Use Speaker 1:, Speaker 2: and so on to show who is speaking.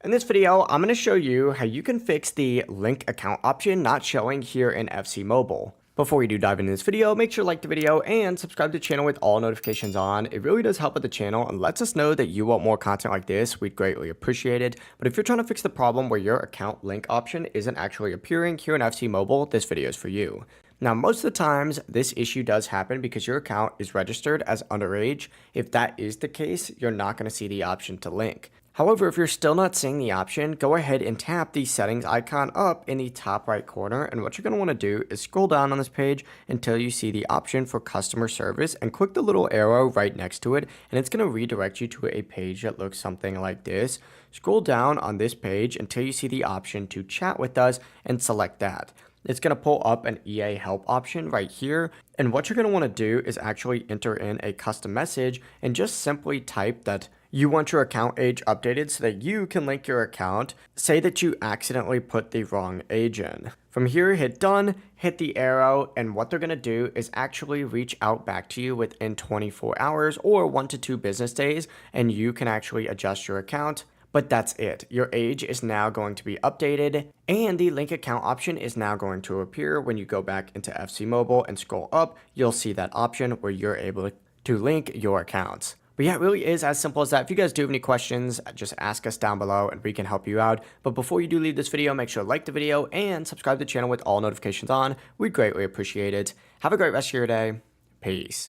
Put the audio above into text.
Speaker 1: In this video, I'm going to show you how you can fix the link account option not showing here in FC Mobile. Before we do dive into this video, make sure to like the video and subscribe to the channel with all notifications on. It really does help with the channel and lets us know that you want more content like this. We'd greatly appreciate it. But if you're trying to fix the problem where your account link option isn't actually appearing here in FC Mobile, this video is for you. Now, most of the times, this issue does happen because your account is registered as underage. If that is the case, you're not going to see the option to link. However, if you're still not seeing the option, go ahead and tap the settings icon up in the top right corner, and what you're going to want to do is scroll down on this page until you see the option for customer service and click the little arrow right next to it, and it's going to redirect you to a page that looks something like this. Scroll down on this page until you see the option to chat with us and select that. It's going to pull up an EA help option right here. And what you're going to want to do is actually enter in a custom message and just simply type that you want your account age updated so that you can link your account. Say that you accidentally put the wrong age in. From here, hit done, hit the arrow, and what they're going to do is actually reach out back to you within 24 hours or 1 to 2 business days, and you can actually adjust your account. But that's it. Your age is now going to be updated, and the link account option is now going to appear when you go back into FC Mobile and scroll up. You'll see that option where you're able to link your accounts. But yeah, it really is as simple as that. If you guys do have any questions, just ask us down below and we can help you out. But before you do leave this video, make sure to like the video and subscribe to the channel with all notifications on. We'd greatly appreciate it. Have a great rest of your day. Peace.